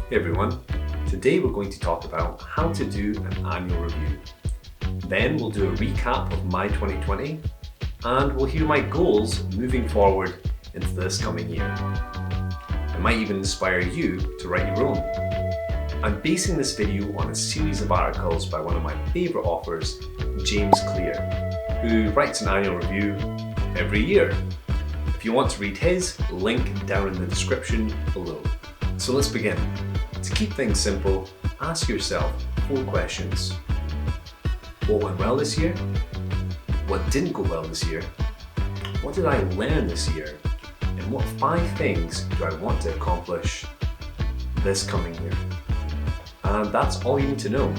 Hey everyone, today we're going to talk about how to do an annual review. Then we'll do a recap of my 2020 and we'll hear my goals moving forward into this coming year. It might even inspire you to write your own. I'm basing this video on a series of articles by one of my favourite authors, James Clear, who writes an annual review every year. If you want to read his, link down in the description below. So let's begin. To keep things simple, ask yourself 4 questions. What went well this year? What didn't go well this year? What did I learn this year? And what 5 things do I want to accomplish this coming year? And that's all you need to know.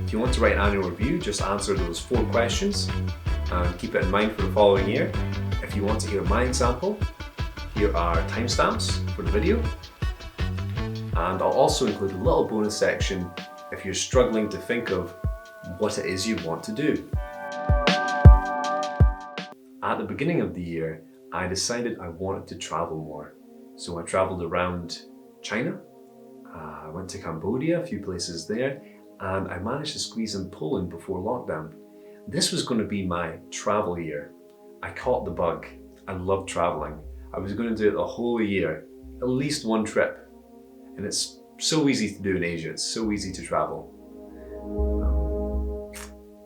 If you want to write an annual review, just answer those 4 questions and keep it in mind for the following year. If you want to hear my example, here are timestamps for the video. And I'll also include a little bonus section if you're struggling to think of what it is you want to do. At the beginning of the year, I decided I wanted to travel more. So I traveled around China, I went to Cambodia, a few places there, and I managed to squeeze in Poland before lockdown. This was going to be my travel year. I caught the bug. I love traveling. I was going to do it the whole year, at least one trip. And it's so easy to do in Asia. It's so easy to travel.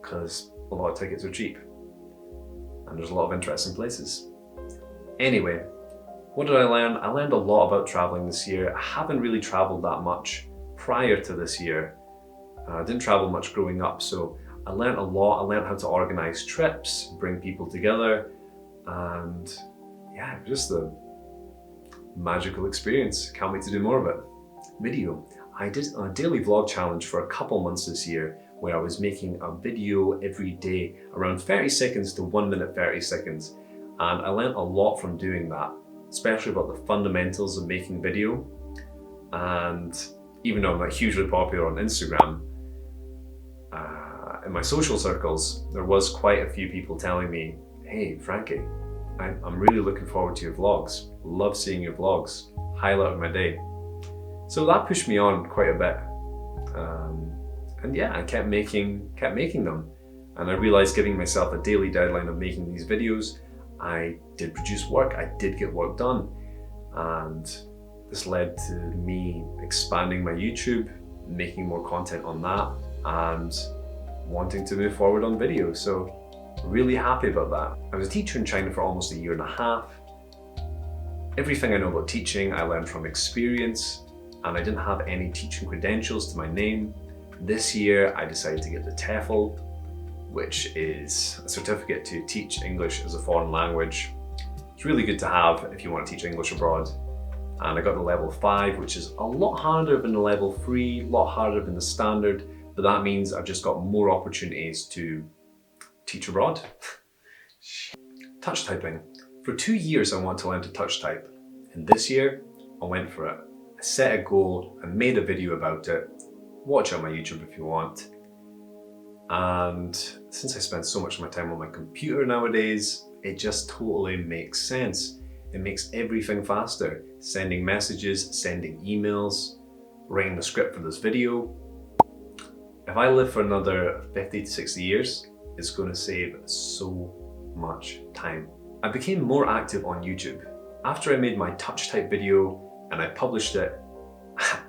Because a lot of tickets are cheap. And there's a lot of interesting places. Anyway, what did I learn? I learned a lot about traveling this year. I haven't really traveled that much prior to this year. I didn't travel much growing up, so I learned a lot. I learned how to organize trips, bring people together, and yeah, it was just a magical experience. Can't wait to do more of it. Video. I did a daily vlog challenge for a couple months this year where I was making a video every day, around 30 seconds to 1 minute 30 seconds. And I learned a lot from doing that, especially about the fundamentals of making video. And even though I'm not hugely popular on Instagram, in my social circles, there was quite a few people telling me, hey, Frankie, I'm really looking forward to your vlogs. Love seeing your vlogs. Highlight of my day. So that pushed me on quite a bit. And yeah, I kept making them. And I realized giving myself a daily deadline of making these videos, I did produce work, I did get work done. And this led to me expanding my YouTube, making more content on that, and wanting to move forward on video. So really happy about that. I was a teacher in China for almost 1.5 years. Everything I know about teaching, I learned from experience, and I didn't have any teaching credentials to my name. This year, I decided to get the TEFL, which is a certificate to teach English as a foreign language. It's really good to have if you want to teach English abroad. And I got the level 5, which is a lot harder than the level 3, a lot harder than the standard, but that means I've just got more opportunities to teach abroad. Touch typing. For 2 years, I wanted to learn to touch type. And this year, I went for it. I set a goal, I made a video about it. Watch on my YouTube if you want. And since I spend so much of my time on my computer nowadays, it just totally makes sense. It makes everything faster. Sending messages, sending emails, writing the script for this video. If I live for another 50 to 60 years, it's going to save so much time. I became more active on YouTube. After I made my touch type video and I published it,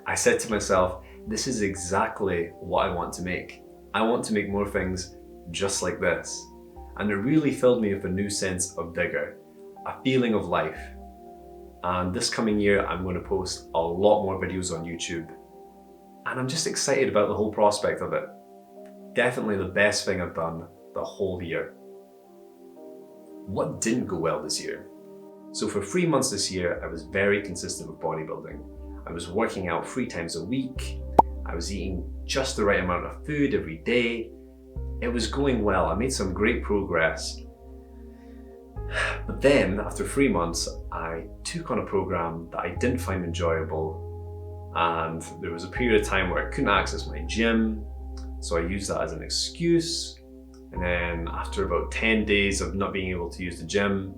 I said to myself, this is exactly what I want to make. I want to make more things just like this. And it really filled me with a new sense of vigor, a feeling of life. And this coming year, I'm going to post a lot more videos on YouTube. And I'm just excited about the whole prospect of it. Definitely the best thing I've done the whole year. What didn't go well this year? So for 3 months this year, I was very consistent with bodybuilding. I was working out 3 times a week. I was eating just the right amount of food every day. It was going well. I made some great progress. But then, after 3 months, I took on a program that I didn't find enjoyable. And there was a period of time where I couldn't access my gym. So I used that as an excuse. And then after about 10 days of not being able to use the gym,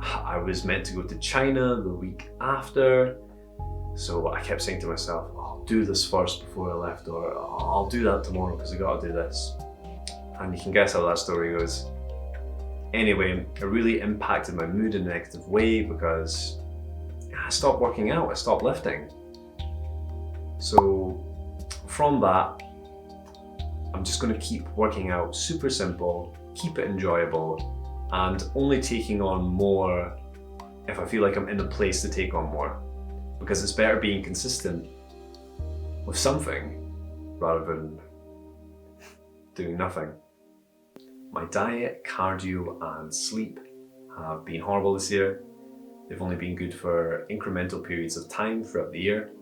I was meant to go to China the week after. So I kept saying to myself, oh, I'll do this first before I left, or I'll do that tomorrow because I gotta do this. And you can guess how that story goes. Anyway, it really impacted my mood in a negative way because I stopped working out, I stopped lifting. So from that, I'm just gonna keep working out super simple, keep it enjoyable, and only taking on more if I feel like I'm in a place to take on more. Because it's better being consistent with something rather than doing nothing. My diet, cardio, and sleep have been horrible this year. They've only been good for incremental periods of time throughout the year.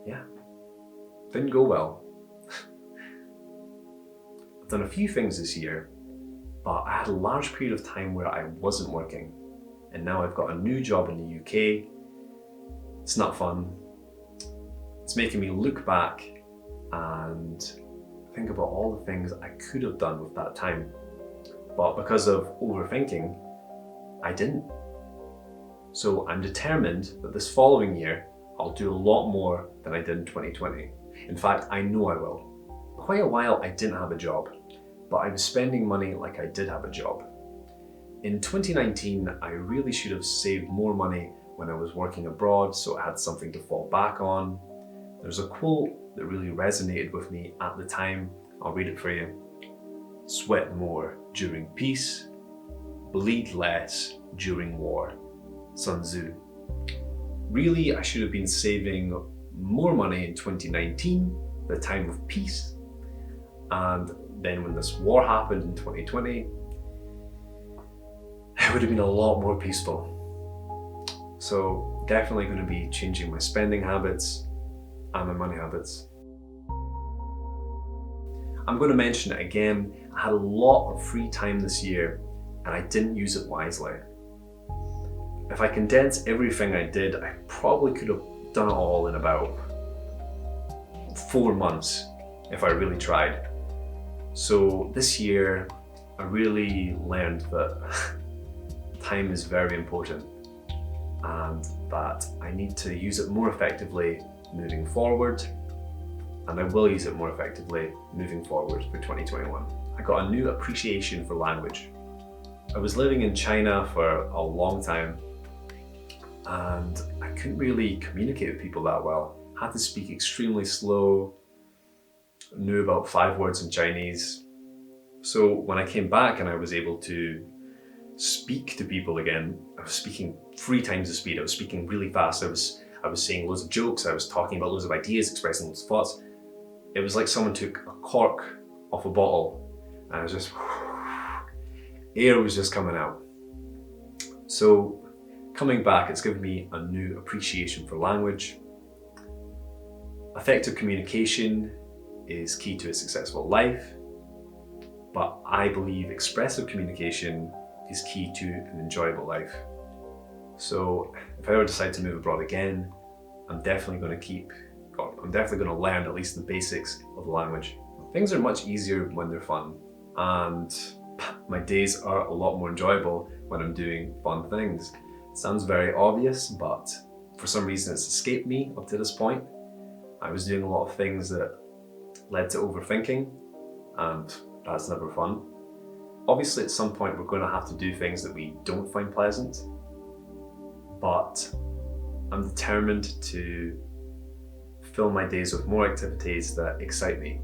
Yeah, didn't go well. I've done a few things this year, but I had a large period of time where I wasn't working. And now I've got a new job in the UK. It's not fun. It's making me look back and think about all the things I could have done with that time. But because of overthinking, I didn't. So I'm determined that this following year, I'll do a lot more than I did in 2020. In fact, I know I will. For quite a while, I didn't have a job, but I was spending money like I did have a job. In 2019, I really should have saved more money when I was working abroad, so I had something to fall back on. There's a quote that really resonated with me at the time. I'll read it for you. Sweat more during peace, bleed less during war. Sun Tzu. Really, I should have been saving more money in 2019, the time of peace. And then when this war happened in 2020, it would have been a lot more peaceful. So definitely going to be changing my spending habits and my money habits. I'm going to mention it again. I had a lot of free time this year and I didn't use it wisely. If I condense everything I did, I probably could have done it all in about 4 months if I really tried. So this year, I really learned that time is very important and that I need to use it more effectively moving forward, and I will use it more effectively moving forward for 2021. I got a new appreciation for language. I was living in China for a long time and I couldn't really communicate with people that well. I had to speak extremely slow, knew about 5 words in Chinese. So when I came back and I was able to speak to people again, I was speaking 3 times the speed. I was speaking really fast. I was saying loads of jokes. I was talking about loads of ideas, expressing loads of thoughts. It was like someone took a cork off a bottle and I was just, air was just coming out. So coming back, it's given me a new appreciation for language. Effective communication is key to a successful life, but I believe expressive communication is key to an enjoyable life. So if I ever decide to move abroad again, I'm definitely going to learn at least the basics of the language. Things are much easier when they're fun, and my days are a lot more enjoyable when I'm doing fun things. It sounds very obvious, but for some reason it's escaped me up to this point. I was doing a lot of things that led to overthinking, and that's never fun. Obviously at some point we're going to have to do things that we don't find pleasant, but I'm determined to fill my days with more activities that excite me.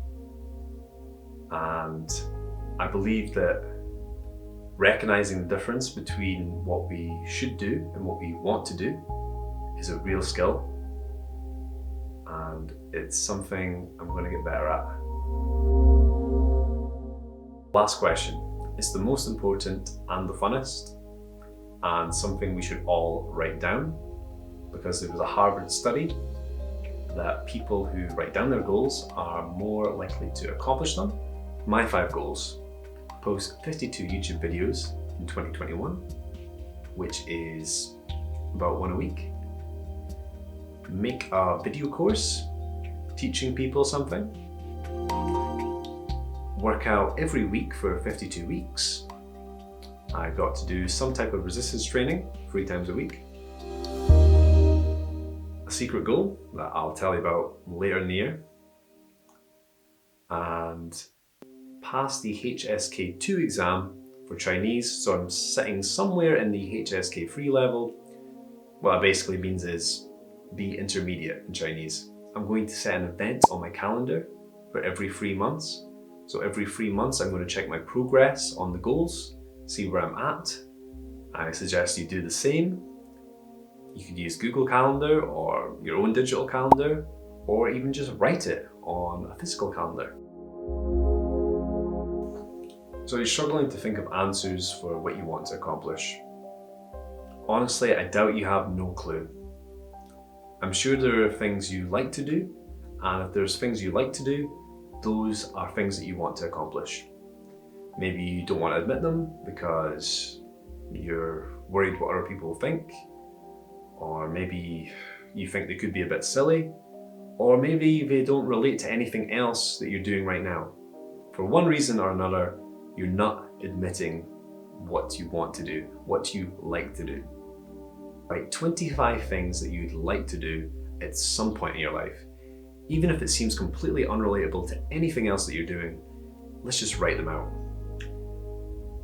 And I believe that recognizing the difference between what we should do and what we want to do is a real skill, and it's something I'm going to get better at. Last question. It's the most important and the funnest, and something we should all write down, because there was a Harvard study that people who write down their goals are more likely to accomplish them. My 5 goals: post 52 YouTube videos in 2021, which is about 1 a week. Make a video course teaching people something. Work out every week for 52 weeks. I got to do some type of resistance training 3 times a week. secret goal that I'll tell you about later in the year, and pass the HSK2 exam for Chinese. So I'm sitting somewhere in the HSK 3 level. What that basically means is be intermediate in Chinese. I'm going to set an event on my calendar for every 3 months. So every 3 months I'm going to check my progress on the goals, see where I'm at. I suggest you do the same. You could use Google Calendar or your own digital calendar, or even just write it on a physical calendar. So you're struggling to think of answers for what you want to accomplish. Honestly, I doubt you have no clue. I'm sure there are things you like to do, and if there's things you like to do, those are things that you want to accomplish. Maybe you don't want to admit them because you're worried what other people think, or maybe you think they could be a bit silly, or maybe they don't relate to anything else that you're doing right now. For one reason or another, you're not admitting what you want to do, what you like to do. Write 25 things that you'd like to do at some point in your life. Even if it seems completely unrelatable to anything else that you're doing, let's just write them out.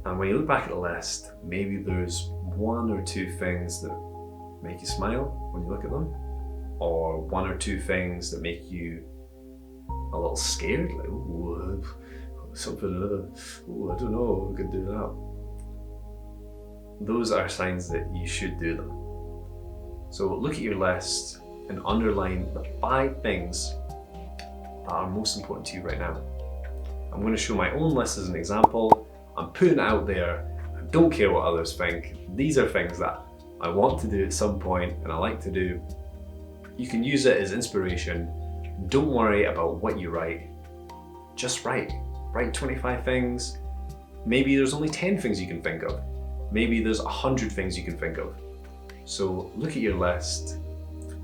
And when you look back at the list, maybe there's 1 or 2 things that make you smile when you look at them, or 1 or 2 things that make you a little scared, like, ooh, something, ooh, I don't know if we can do that. Those are signs that you should do them. So look at your list and underline the 5 things that are most important to you right now. I'm going to show my own list as an example. I'm putting it out there. I don't care what others think. These are things that I want to do at some point and I like to do. You can use it as inspiration. Don't worry about what you write. Just write. Write 25 things. Maybe there's only 10 things you can think of. Maybe there's 100 things you can think of. So look at your list,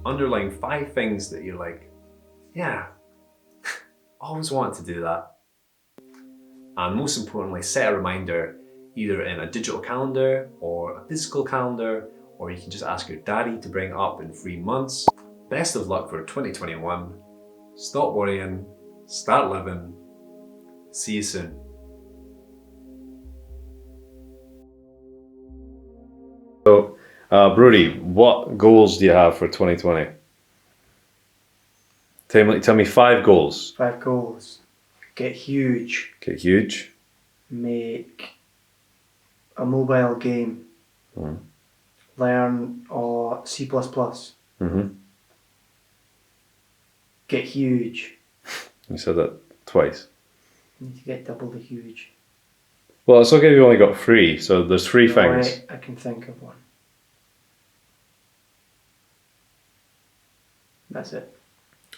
underline 5 things that you're like, yeah, always wanted to do that. And most importantly, set a reminder either in a digital calendar or a physical calendar, or you can just ask your daddy to bring it up in 3 months. Best of luck for 2021. Stop worrying, start living. See you soon. So, Brody, what goals do you have for 2020? Tell me 5 goals. 5 goals. Get huge. Get huge. Make a mobile game. Learn C++. Get huge. You said that twice. You need to get double the huge. Well, it's okay if you only got 3, so there's 3 things. I can think of one. That's it.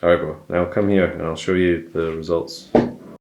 Alright bro, now come here and I'll show you the results.